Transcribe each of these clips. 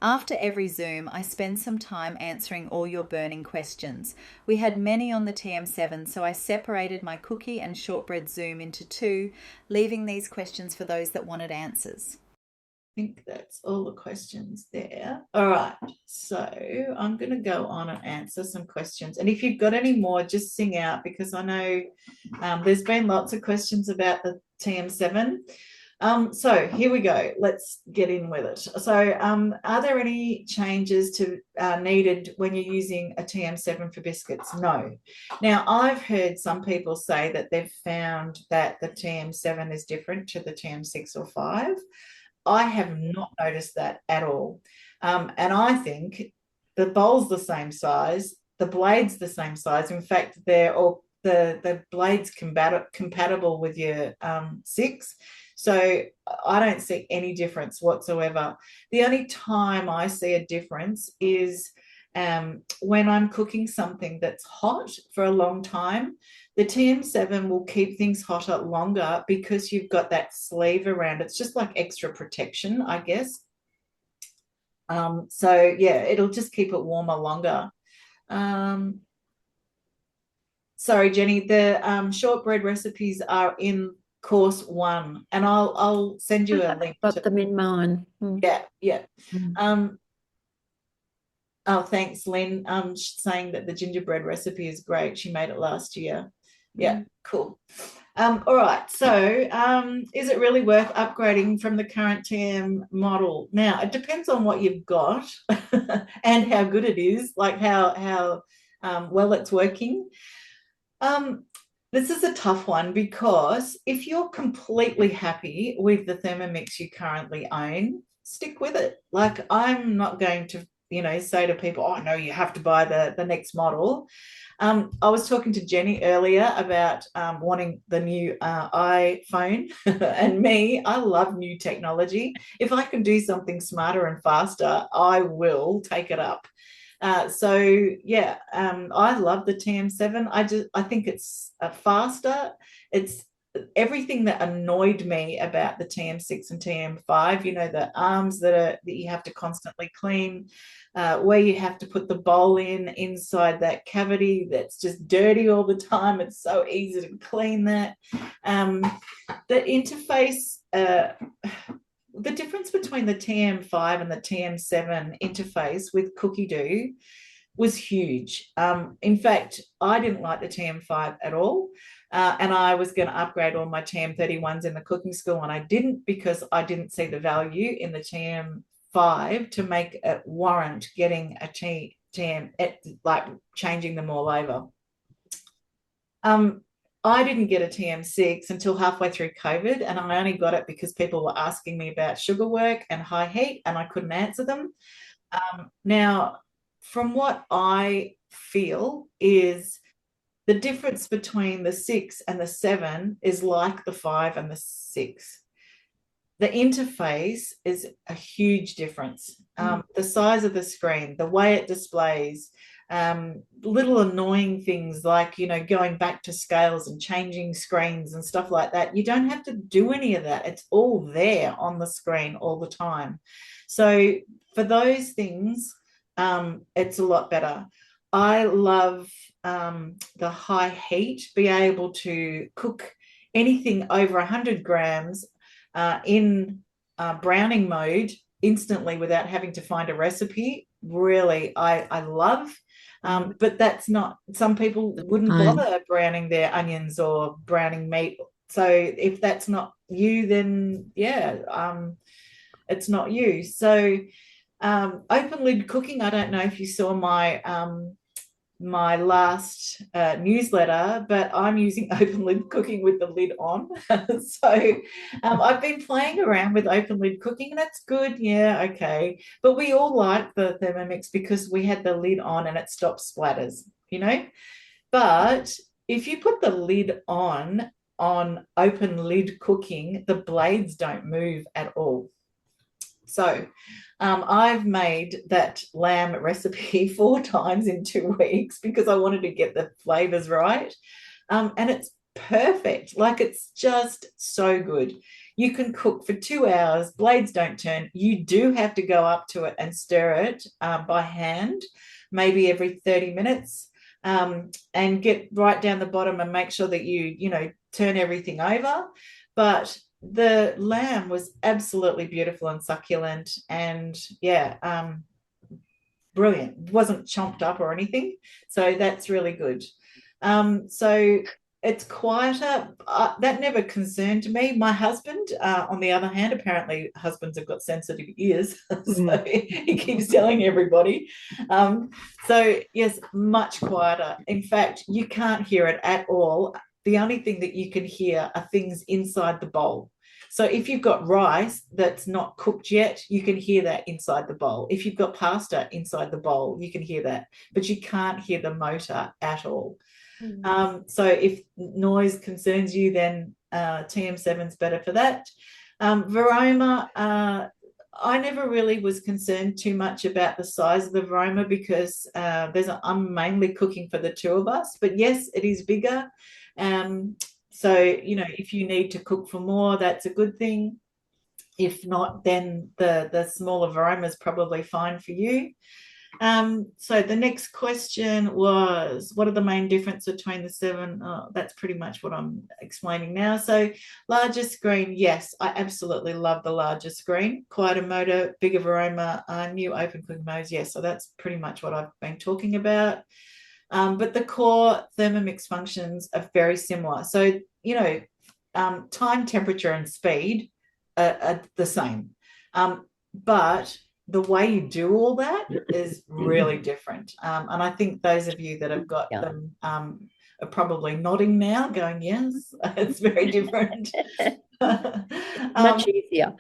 After every Zoom, I spend some time answering all your burning questions. We had many on the TM7, so I separated my cookie and shortbread Zoom into two, leaving these questions for those that wanted answers. I think that's all the questions there. All right, so I'm going to go on and answer some questions. And if you've got any more, just sing out, because I know there's been lots of questions about the TM7. So here we go. Let's get in with it. So are there any changes needed when you're using a TM7 for biscuits? No. Now, I've heard some people say that they've found that the TM7 is different to the TM6 or 5. I have not noticed that at all. And I think the bowl's the same size, the blade's the same size. In fact, they're all the blade's compatible with your 6. So I don't see any difference whatsoever. The only time I see a difference is when I'm cooking something that's hot for a long time. The TM7 will keep things hotter longer because you've got that sleeve around. It's just like extra protection, I guess. So yeah, it'll just keep it warmer longer. Sorry, Jenny, the shortbread recipes are in course 1, and I'll send you a link. Got them in mine. Yeah, yeah. Oh, thanks, Lynn. Saying that the gingerbread recipe is great. She made it last year. Yeah, cool. All right. So, is it really worth upgrading from the current TM model? Now, it depends on what you've got and how good it is, like how well it's working. This is a tough one, because if you're completely happy with the Thermomix you currently own, stick with it. Like, I'm not going to say to people, oh no, you have to buy the next model. I was talking to Jenny earlier about wanting the new iPhone. And me, I love new technology. If I can do something smarter and faster, I will take it up. So yeah, I love the TM7. I think it's faster. It's everything that annoyed me about the TM6 and TM5, the arms that you have to constantly clean, where you have to put the bowl inside that cavity that's just dirty all the time. It's so easy to clean that. The interface, the difference between the TM5 and the TM7 interface with Cookie Doo was huge. In fact, I didn't like the TM5 at all. And I was going to upgrade all my TM31s in the cooking school, and I didn't, because I didn't see the value in the TM5 to make it warrant getting a TM, like changing them all over. I didn't get a TM6 until halfway through COVID, and I only got it because people were asking me about sugar work and high heat, and I couldn't answer them. Now, from what I feel is the difference between the 6 and the 7 is like the 5 and the 6. The interface is a huge difference. The size of the screen, the way it displays, little annoying things like, going back to scales and changing screens and stuff like that. You don't have to do any of that. It's all there on the screen all the time. So for those things, it's a lot better. I love the high heat, be able to cook anything over 100 grams in browning mode instantly without having to find a recipe. Really, I love. But that's not, some people wouldn't bother browning their onions or browning meat. So if that's not you, then yeah, it's not you. So open lid cooking, I don't know if you saw my last newsletter, but I'm using open lid cooking with the lid on. So I've been playing around with open lid cooking, and that's good. Yeah, okay. But we all like the Thermomix because we had the lid on and it stops splatters, But if you put the lid on open lid cooking, the blades don't move at all. So I've made that lamb recipe 4 times in 2 weeks because I wanted to get the flavors right. And it's perfect. Like, it's just so good. You can cook for 2 hours, blades don't turn. You do have to go up to it and stir it by hand, maybe every 30 minutes, and get right down the bottom and make sure that you know, turn everything over. But the lamb was absolutely beautiful and succulent, and yeah, brilliant. It wasn't chomped up or anything, so that's really good. So it's quieter. That never concerned me. My husband, on the other hand, apparently husbands have got sensitive ears, so he keeps telling everybody. So yes, much quieter. In fact, you can't hear it at all. The only thing that you can hear are things inside the bowl. So if you've got rice that's not cooked yet, you can hear that inside the bowl. If you've got pasta inside the bowl, you can hear that, but you can't hear the motor at all. So if noise concerns you, then TM7 is better for that. Varoma, I never really was concerned too much about the size of the Varoma because I'm mainly cooking for the two of us. But yes, it is bigger. So, you know, if you need to cook for more, that's a good thing. If not, then the smaller Varoma is probably fine for you. So the next question was, what are the main differences between the 7? Oh, that's pretty much what I'm explaining now. So larger screen, yes, I absolutely love the larger screen. Quieter motor, bigger Varoma, new open cooking modes, yes. So that's pretty much what I've been talking about. But the core Thermomix functions are very similar. So, you know, time, temperature, and speed are the same. But the way you do all that is really different. And I think those of you that have got them are probably nodding now, going, yes, it's very different. Much easier.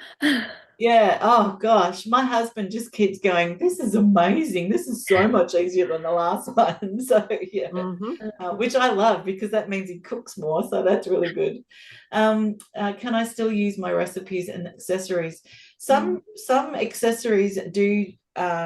Yeah. Oh gosh, my husband just keeps going, this is amazing. This is so much easier than the last one. So yeah, which I love because that means he cooks more. So that's really good. Can I still use my recipes and accessories? Some accessories do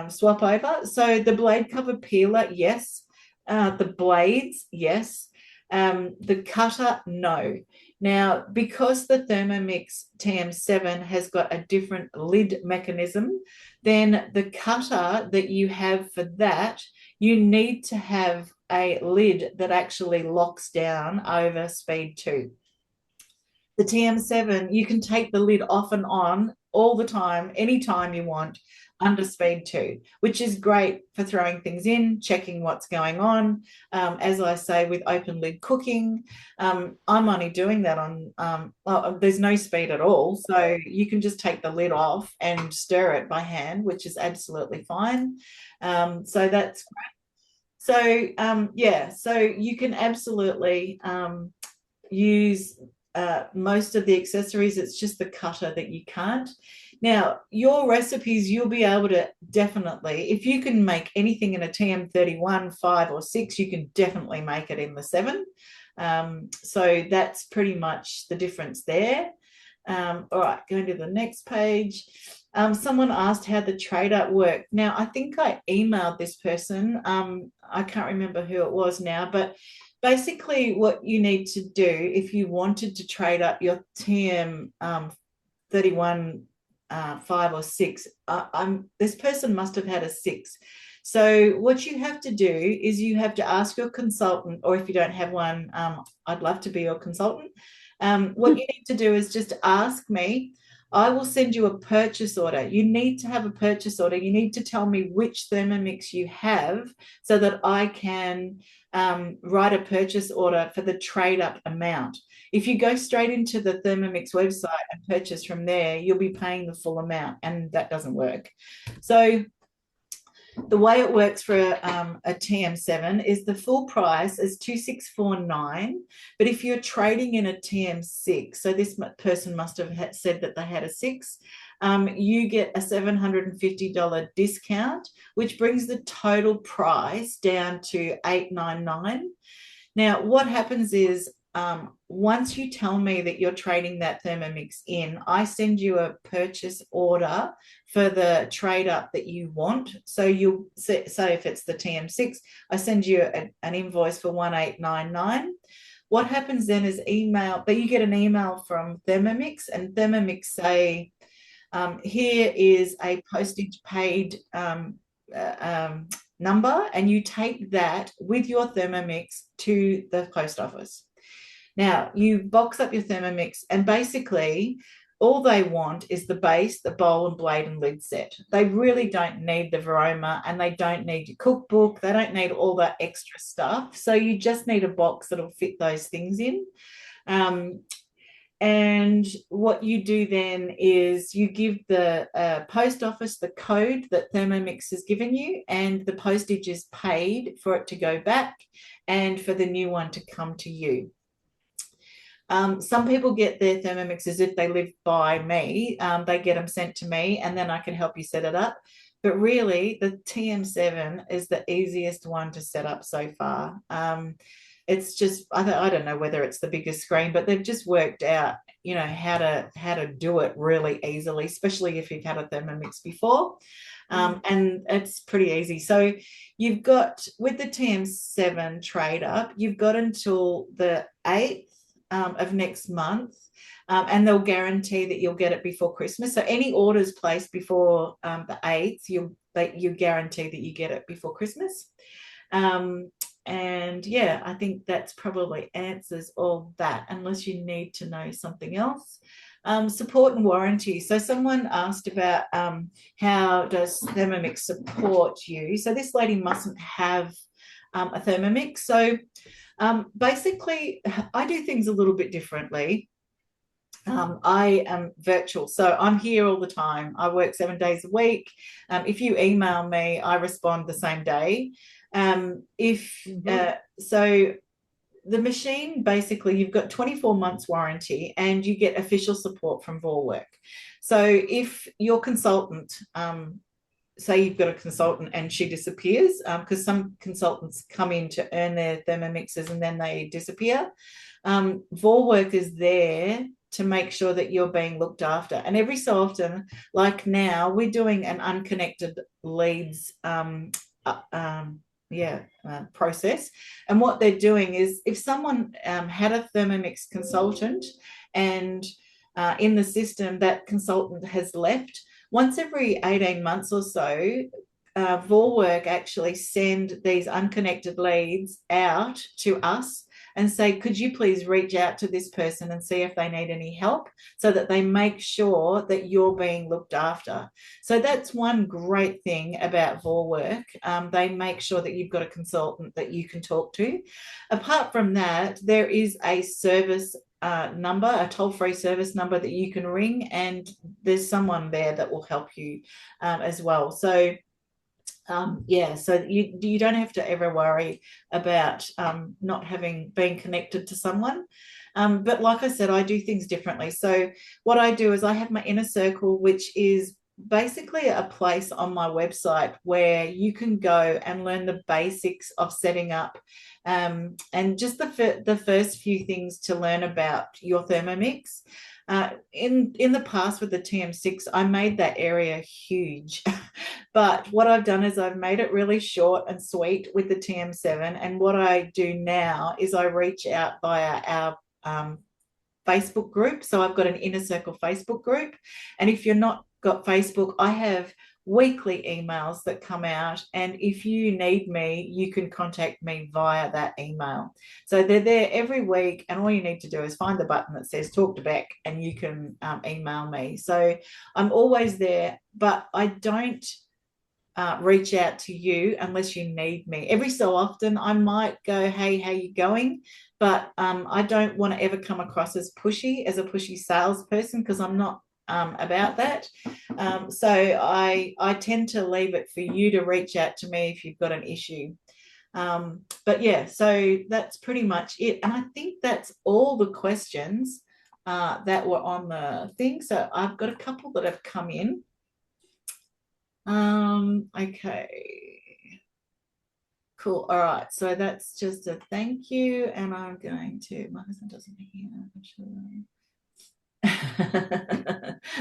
swap over. So the blade cover peeler, yes. The blades, yes. The cutter, no. Now, because the Thermomix TM7 has got a different lid mechanism, then the cutter that you have for that, you need to have a lid that actually locks down over speed 2. The TM7, you can take the lid off and on all the time, anytime you want, under speed 2, which is great for throwing things in, checking what's going on. As I say, with open lid cooking, I'm only doing that on, there's no speed at all. So you can just take the lid off and stir it by hand, which is absolutely fine. So that's great. So yeah, so you can absolutely use most of the accessories. It's just the cutter that you can't. Now, your recipes, you'll be able to definitely, if you can make anything in a TM31, 5, or 6, you can definitely make it in the 7. So that's pretty much the difference there. All right, going to the next page. Someone asked how the trade-up worked. Now, I think I emailed this person. I can't remember who it was now, but basically what you need to do if you wanted to trade up your TM31, 5 or 6, this person must have had a 6. So what you have to do is you have to ask your consultant, or if you don't have one, I'd love to be your consultant. What you need to do is just ask me. I will send you a purchase order. You need to have a purchase order. You need to tell me which Thermomix you have so that I can write a purchase order for the trade-up amount. If you go straight into the Thermomix website and purchase from there, you'll be paying the full amount, and that doesn't work. So the way it works for a TM7 is the full price is $2,649, but if you're trading in a TM6, so this person must have said that they had a 6, you get a $750 discount, which brings the total price down to $899. Now, what happens is once you tell me that you're trading that Thermomix in, I send you a purchase order for the trade up that you want. So you'll say if it's the TM6, I send you an invoice for $1,899. what happens then is you get an email from Thermomix, and Thermomix say, here is a postage paid number, and you take that with your Thermomix to the post office. Now, you box up your Thermomix, and basically all they want is the base, the bowl and blade and lid set. They really don't need the Varoma, and they don't need your cookbook. They don't need all that extra stuff. So you just need a box that'll fit those things in. And what you do then is you give the post office the code that Thermomix has given you, and the postage is paid for it to go back and for the new one to come to you. Some people get their Thermomixes, if they live by me, they get them sent to me, and then I can help you set it up. But really, the TM7 is the easiest one to set up so far. It's just, I don't know whether it's the biggest screen, but they've just worked out, you know, how to do it really easily, especially if you've had a Thermomix before. And it's pretty easy. So you've got, with the TM7 trade up, you've got until the 8th of next month, and they'll guarantee that you'll get it before Christmas. So any orders placed before the 8th, you guarantee that you get it before Christmas. And yeah, I think that's probably answers all that, unless you need to know something else. Support and warranty. So someone asked about how does Thermomix support you? So this lady mustn't have a Thermomix. So basically, I do things a little bit differently. I am virtual, so I'm here all the time. I work 7 days a week. If you email me, I respond the same day. So the machine, basically, you've got 24 months warranty, and you get official support from Vorwerk. So if your consultant, say you've got a consultant and she disappears, because some consultants come in to earn their Thermomixes and then they disappear, Vorwerk is there to make sure that you're being looked after. And every so often, like now, we're doing an unconnected leads process. And what they're doing is, if someone had a Thermomix consultant and in the system that consultant has left, once every 18 months or so, Vorwerk actually send these unconnected leads out to us and say, could you please reach out to this person and see if they need any help, so that they make sure that you're being looked after. So that's one great thing about Vorwerk. They make sure that you've got a consultant that you can talk to. Apart from that, there is a service number, a toll-free service number that you can ring, and there's someone there that will help you as well. So so you don't have to ever worry about not being connected to someone. But like I said, I do things differently. So what I do is I have my inner circle, which is basically a place on my website where you can go and learn the basics of setting up and just the first few things to learn about your Thermomix. In the past with the TM6, I made that area huge. But what I've done is I've made it really short and sweet with the TM7. And what I do now is I reach out via our Facebook group. So I've got an Inner Circle Facebook group. And if you're not got Facebook, I have weekly emails that come out, and if you need me, you can contact me via that email. So they're there every week, and all you need to do is find the button that says talk to Beck, and you can email me. So I'm always there, but I don't reach out to you unless you need me. Every so often I might go, hey, how you going? But I don't want to ever come across as a pushy salesperson, because I'm not about that. So I tend to leave it for you to reach out to me if you've got an issue. But yeah, so that's pretty much it. And I think that's all the questions that were on the thing. So I've got a couple that have come in. Okay. Cool. All right. So that's just a thank you. And I'm going to, my husband doesn't hear.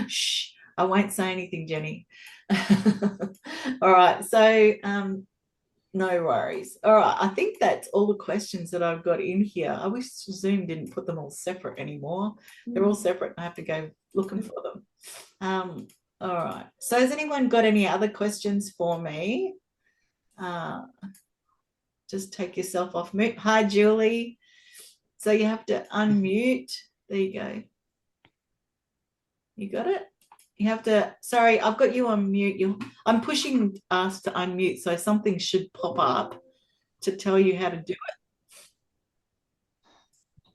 Shh, I won't say anything, Jenny. All right. So No worries. All right. I think that's all the questions that I've got in here. I wish Zoom didn't put them all separate anymore. They're all separate. I have to go looking for them. All right. So has anyone got any other questions for me? Just take yourself off mute. Hi, Julie. So you have to unmute. There you go. You got it? You have to, sorry, I've got you on mute. I'm pushing us to unmute, so something should pop up to tell you how to do it.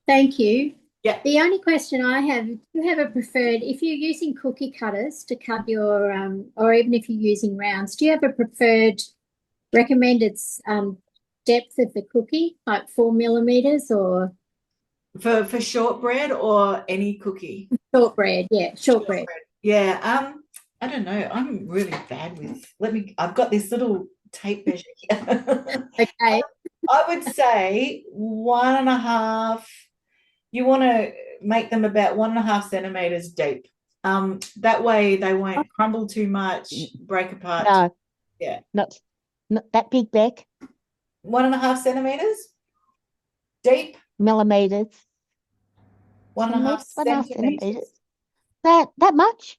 Thank you. Yeah. The only question I have, do you have a preferred, if you're using cookie cutters to cut your, or even if you're using rounds, do you have a preferred recommended depth of the cookie, like 4 millimeters or? For shortbread or any cookie? Shortbread, yeah, shortbread. Yeah, I don't know. I'm really bad with, I've got this little tape measure here. Okay. I would say 1.5, you want to make them about 1.5 centimeters deep. That way they won't crumble too much, break apart. No. Yeah. Not that big, Beck. 1.5 centimeters deep. Millimeters. 1.5 centimeters. That much?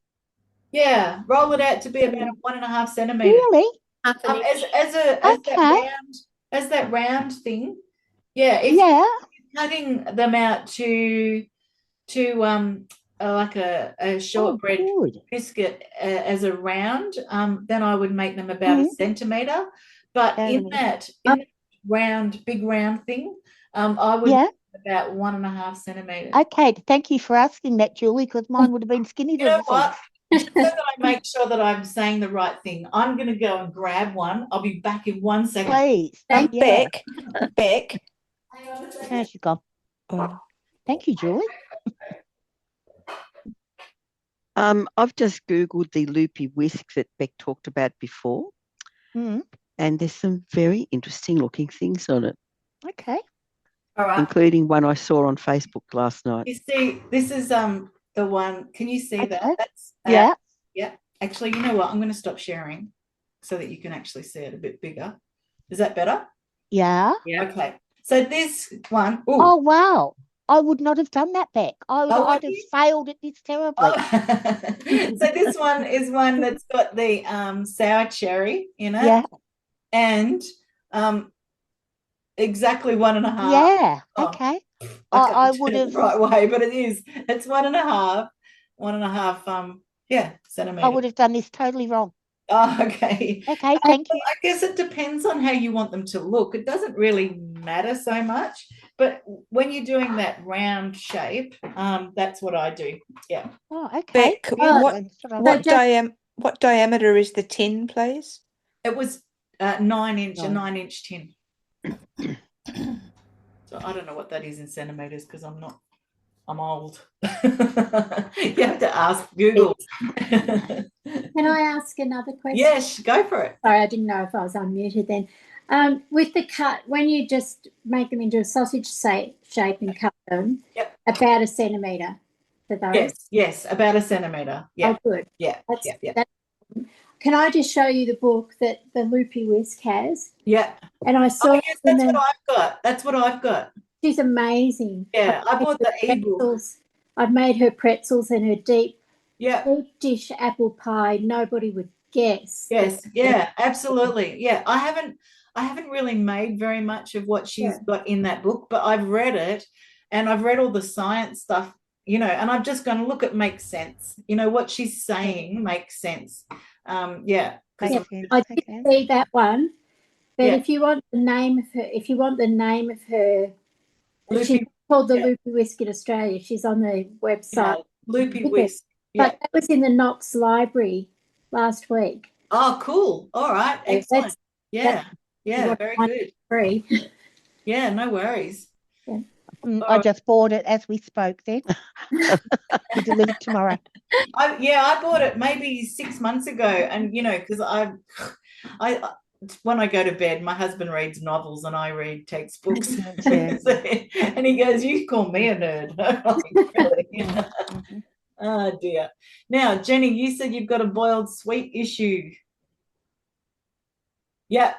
Yeah, roll it out to be about 1.5 centimeters. Really? Half an inch. As that round thing. Yeah, if Yeah. you're cutting them out to like a shortbread biscuit as a round, then I would make them about 1 centimeter. But in that round, big round thing, I would make about 1.5 centimeters. Okay, thank you for asking that, Julie, because mine would have been skinny You know little what? things. So that I make sure that I'm saying the right thing, I'm going to go and grab one. I'll be back in 1 second. Please. Beck. There she gone. Thank you, Julie. I've just Googled the loopy whisk that Beck talked about before, and there's some very interesting looking things on it. Okay. All right. Including one I saw on Facebook last night. You see, this is the one. Can you see that? That's yeah. Actually, you know what? I'm going to stop sharing so that you can actually see it a bit bigger. Is that better? Yeah. Okay. So this one. Oh wow. I would not have done that, Beck. I'd have failed at this terribly. So this one is one that's got the sour cherry in it. Yeah. And exactly 1.5. Yeah. Okay. I would have the right way, but it is. It's 1.5. 1.5. Centimeters. I would have done this totally wrong. Oh, okay. Okay, thank you. I guess it depends on how you want them to look. It doesn't really matter so much, but when you're doing that round shape, that's what I do. Yeah. Oh, okay. Beck, what diameter is the tin, please? It was 9-inch, a 9-inch tin. So I don't know what that is in centimeters because I'm old. You have to ask Google. Can I ask another question? Yes, go for it. Sorry, I didn't know if I was unmuted then. With the cut, when you just make them into a sausage shape and cut them, about 1 centimetre for those? Yes, about 1 centimetre. Yeah. Oh, good. Yeah. Can I just show you the book that the Loopy Whisk has? Yeah. And I saw yes, that's what I've got. That's what I've got. She's amazing. Yeah, I bought the ebook. I've made her pretzels and her deep dish apple pie. Nobody would guess. Yes, yeah, absolutely. Yeah, I haven't really made very much of what she's got in that book, but I've read it and I've read all the science stuff, and I've just gone, look, it makes sense. What she's saying makes sense. I did see that one. But if you want the name of her, she's called the Loopy Whisk in Australia. She's on the website. Loopy Whisk. But that was in the Knox Library last week. Oh, cool. All right. Excellent. Very good. Free. Yeah, no worries. Yeah. I just bought it as we spoke then. We deliver tomorrow. I bought it maybe 6 months ago, and because I when I go to bed, my husband reads novels and I read textbooks. And he goes, "You call me a nerd." Really? Oh dear. Now, Jenny, you said you've got a boiled sweet issue. Yeah.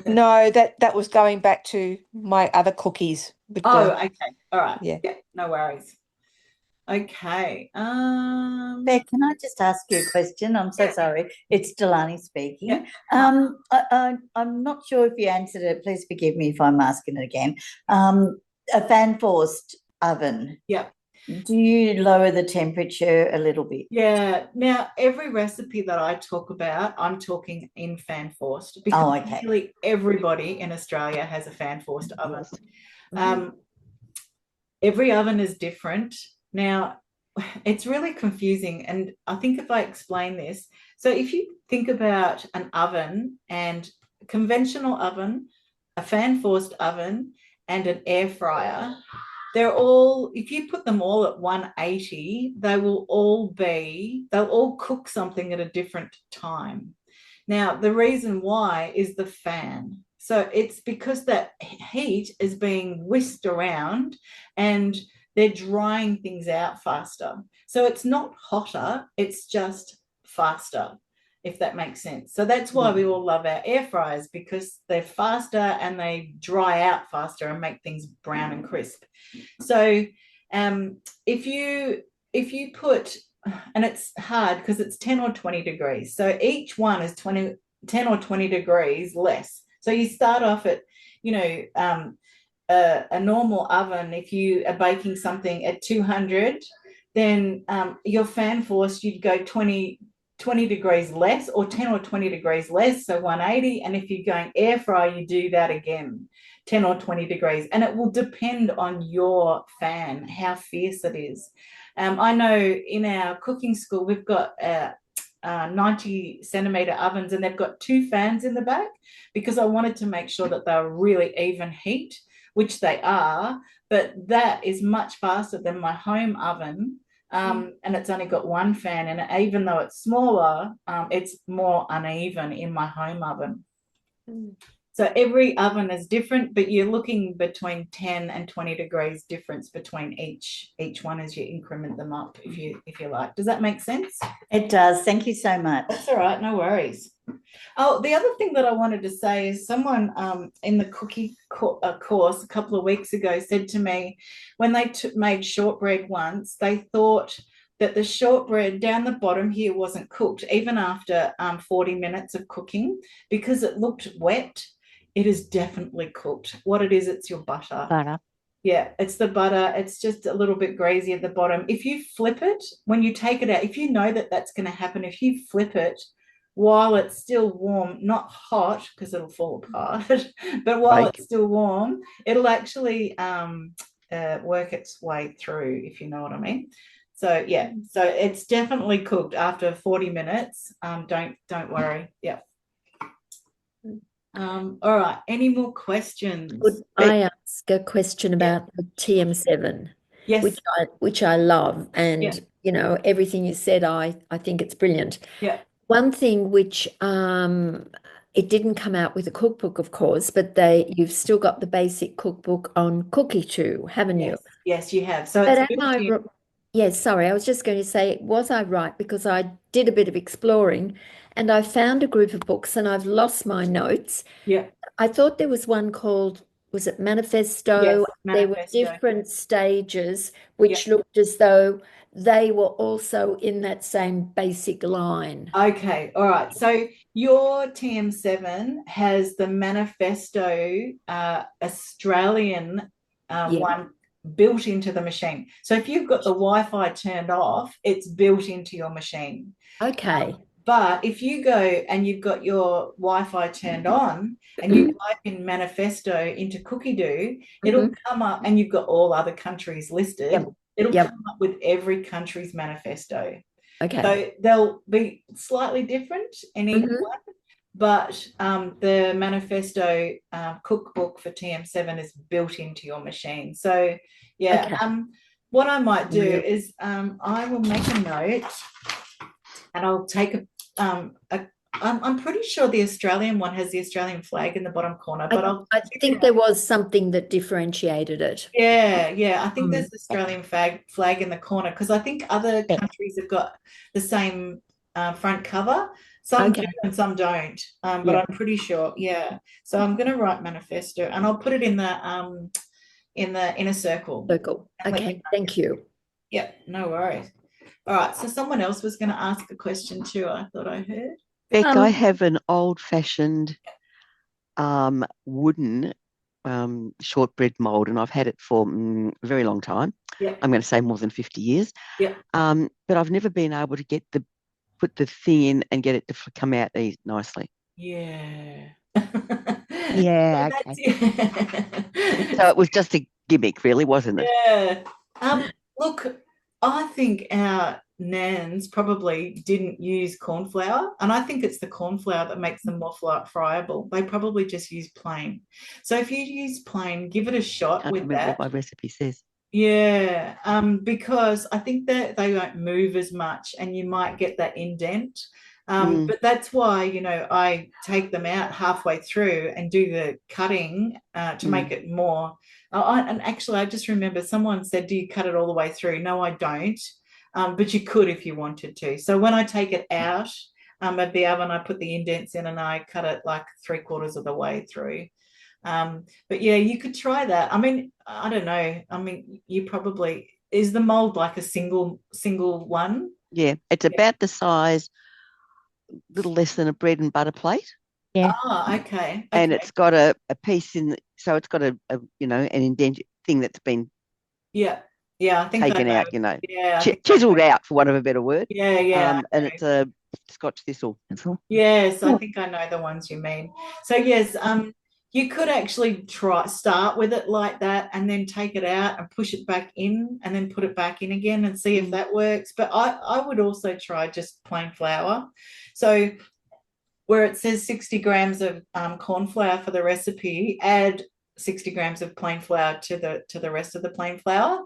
No, that was going back to my other cookies with Oh, the okay. All right. yeah. Yeah, no worries. Okay. Beck, can I just ask you a question? I'm so sorry. It's Delani speaking. Yeah. I'm not sure if you answered it. Please forgive me if I'm asking it again. A fan-forced oven. Yeah. Do you lower the temperature a little bit? Yeah. Now, every recipe that I talk about, I'm talking in fan forced, because okay. nearly everybody in Australia has a fan forced oven. Every oven is different. Now, it's really confusing. And I think if I explain this, so if you think about an oven and a conventional oven, a fan forced oven, and an air fryer, they're all, if you put them all at 180, they'll all cook something at a different time. Now, the reason why is the fan. So it's because that heat is being whisked around and they're drying things out faster. So it's not hotter, it's just faster, if that makes sense. So that's why we all love our air fryers, because they're faster and they dry out faster and make things brown and crisp. So if you put, and it's hard because it's 10 or 20 degrees. So each one is 10 or 20 degrees less. So you start off at, a normal oven. If you are baking something at 200, then your fan force, you'd go 20 degrees less, or 10 or 20 degrees less, so 180. And if you're going air fry, you do that again, 10 or 20 degrees. And it will depend on your fan, how fierce it is. I know in our cooking school, we've got 90 centimetre ovens, and they've got 2 fans in the back, because I wanted to make sure that they were really even heat, which they are, but that is much faster than my home oven. And it's only got 1 fan in it. Even though it's smaller, it's more uneven in my home oven. So every oven is different, but you're looking between 10 and 20 degrees difference between each one as you increment them up, if you like. Does that make sense? It does. Thank you so much. That's all right. No worries. Oh, the other thing that I wanted to say is someone in the cookie course a couple of weeks ago said to me, when they made shortbread once, they thought that the shortbread down the bottom here wasn't cooked, even after 40 minutes of cooking, because it looked wet. It is definitely cooked. What it is, it's your butter. Butter. Yeah, it's the butter. It's just a little bit greasy at the bottom. If you flip it, when you take it out, if you know that that's going to happen, if you flip it while it's still warm, not hot because it'll fall apart, but while it's still warm, it'll actually work its way through, if you know what I mean. So yeah, so it's definitely cooked after 40 minutes. Don't worry. Yeah. All right. Any more questions? Could I ask a question about the TM7? Yes. Which I love, and everything you said, I think it's brilliant. Yeah. One thing which it didn't come out with a cookbook, of course, but you've still got the basic cookbook on Cookie2, haven't you? Yes, you have. So yes, sorry, I was just going to say, was I right? Because I did a bit of exploring and I found a group of books and I've lost my notes. Yeah. I thought there was one called, was it Manifesto? Yes, There were different stages which looked as though they were also in that same basic line. Okay, all right. So your TM7 has the Manifesto Australian one built into the machine. So if you've got the Wi-Fi turned off, it's built into your machine. Okay. But if you go and you've got your Wi-Fi turned on and you type in Manifesto into Cookie2, it'll come up, and you've got all other countries listed. It'll come up with every country's manifesto. Okay. So they'll be slightly different in each one, but the manifesto cookbook for TM7 is built into your machine. So yeah, what I might do is I will make a note, and I'll take I'm pretty sure the Australian one has the Australian flag in the bottom corner, but I think there was something that differentiated it. Yeah. I think there's the Australian flag in the corner, because I think other countries have got the same front cover. Some Okay. do and some don't, but Yeah. I'm pretty sure. Yeah. So I'm going to write manifesto, and I'll put it in the inner circle. Circle. And let you Okay. know. Thank you. Yeah, no worries. All right. So someone else was going to ask a question too. I thought I heard. Beck, I have an old-fashioned wooden shortbread mold, and I've had it for a very long time. Yeah. I'm going to say more than 50 years. Yeah. But I've never been able to put the thing in and get it to come out nicely. Yeah. Yeah, So okay. So it was just a gimmick, really, wasn't it? Yeah. Look, I think our nans probably didn't use corn flour, and I think it's the corn flour that makes them more friable. They probably just use plain. So if you use plain, give it a shot Can't with remember that. what my recipe says. Yeah, because I think that they won't move as much, and you might get that indent. But that's why, I take them out halfway through and do the cutting to make it more. And actually, I just remember someone said, "Do you cut it all the way through?" No, I don't. But you could if you wanted to. So when I take it out of the oven, I put the indents in and I cut it like 3/4 of the way through. But yeah, you could try that. I mean, I don't know. I mean, is the mold like a single one? Yeah, it's about the size, little less than a bread and butter plate. Yeah. Oh, okay. And it's got a piece so it's got an indented thing that's been yeah, I think taken I know. out, Yeah, I think chiseled out, for want of a better word. Yeah. And it's a Scotch thistle. That's all. Yes, I think I know the ones you mean. So yes, you could actually start with it like that and then take it out and push it back in and then put it back in again and see if that works. But I would also try just plain flour. So where it says 60 grams of corn flour for the recipe, add 60 grams of plain flour to the rest of the plain flour.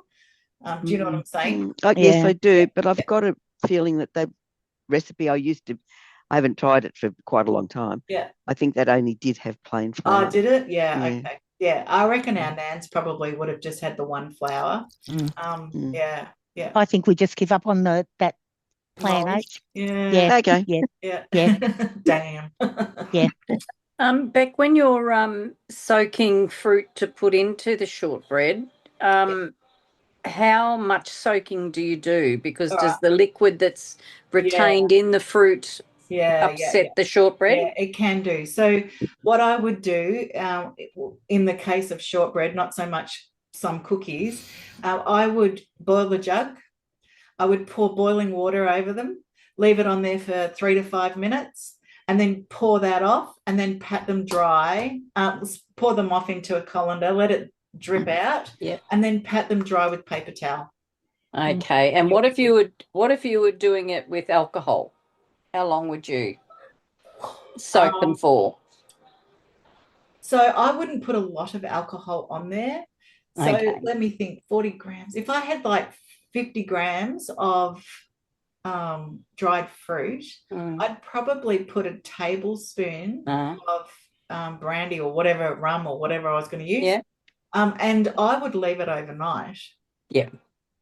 Do you know what I'm saying? Yes, I do. But I've got a feeling that the recipe I haven't tried it for quite a long time. Yeah. I think that only did have plain flour. Oh, did it? Yeah. Okay. Yeah. I reckon our nans probably would have just had the one flour. Yeah. I think we just give up on that plan, Mold. H. Yeah. Okay. Yeah. Damn. Yeah. Beck, when you're soaking fruit to put into the shortbread, how much soaking do you do? Because does the liquid that's retained in the fruit upset the shortbread? Yeah, it can do. So what I would do in the case of shortbread, not so much some cookies, I would boil a jug. I would pour boiling water over them, leave it on there for 3 to 5 minutes, and then pour that off and then pat them dry. Pour them off into a colander, let it drip out, and then pat them dry with paper towel. Okay. And what if you were doing it with alcohol? How long would you soak them for? So I wouldn't put a lot of alcohol on there. So let me think, 40 grams. If I had like 50 grams of dried fruit, I'd probably put a tablespoon of brandy or whatever, rum or whatever I was going to use. Yeah. And I would leave it overnight. Yeah.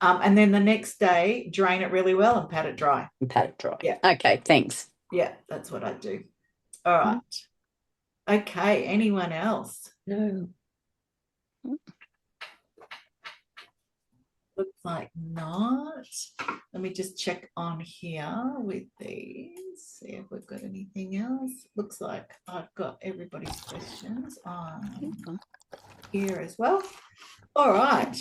And then the next day, drain it really well and pat it dry. Yeah. Okay, thanks. Yeah, that's what I'd do. All right. Okay, anyone else? No. Looks like not. Let me just check on here with these, see if we've got anything else. Looks like I've got everybody's questions on here as well. All right.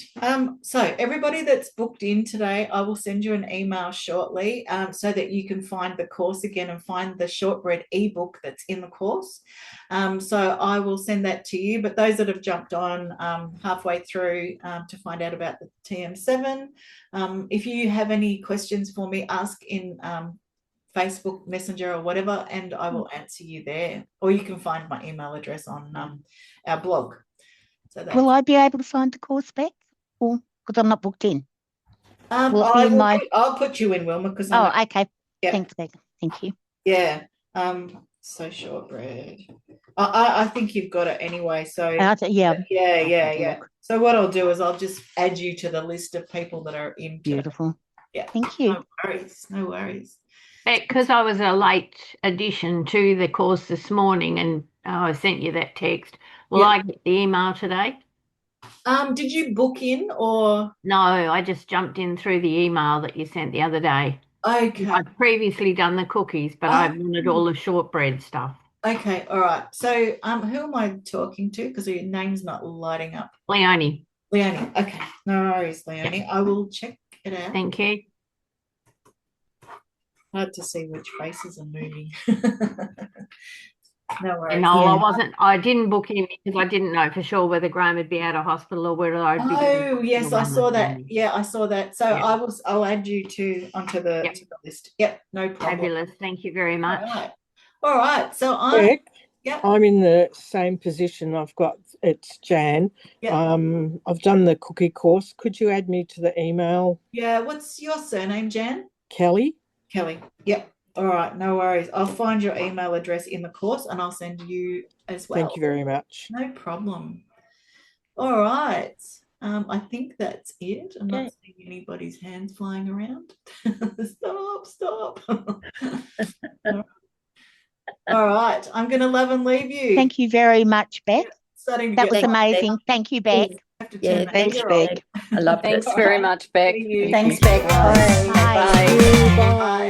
So everybody that's booked in today, I will send you an email shortly so that you can find the course again and find the shortbread ebook that's in the course. So I will send that to you. But those that have jumped on halfway through to find out about the TM7, if you have any questions for me, ask in Facebook Messenger or whatever, and I will answer you there. Or you can find my email address on our blog. So will I be able to find the course back? Or because I'm not booked in? I'll put you in, Wilma, because okay. Yeah. Thanks, Beck. Thank you. Yeah. So shortbread. I think you've got it anyway. So yeah. So what I'll do is I'll just add you to the list of people that are in. Beautiful. Yeah. Thank you. No worries. Because I was a late addition to the course this morning and I sent you that text. Will Yeah. I get the email today? Did you book in or? No, I just jumped in through the email that you sent the other day. Okay. I'd previously done the cookies, but I wanted all the shortbread stuff. Okay, all right. So who am I talking to? Because your name's not lighting up. Leonie. Leonie. Okay, no worries, Leonie. I will check it out. Thank you. Hard to see which faces are moving. No worries. And no, I didn't book in because I didn't know for sure whether Graham would be out of hospital or whether I'd be. Oh, yes, I saw that. Yeah, I saw that. So Yeah. I'll add you onto the list. Yep, no problem. Fabulous. Thank you very much. All right. So Beck, yeah. I'm in the same position. It's Jan. Yeah. I've done the cookie course. Could you add me to the email? Yeah, what's your surname, Jan? Kelly. Kelly. Yep. All right, no worries. I'll find your email address in the course and I'll send you as well. Thank you very much. No problem. All right. I think that's it. I'm not seeing anybody's hands flying around. Stop. All right. I'm going to love and leave you. Thank you very much, Beck. That was amazing. Thank you, Beck. Yeah, thanks, Beck. I love it. Thanks very much, Beck. Thanks, Beck. Bye. Bye. Bye.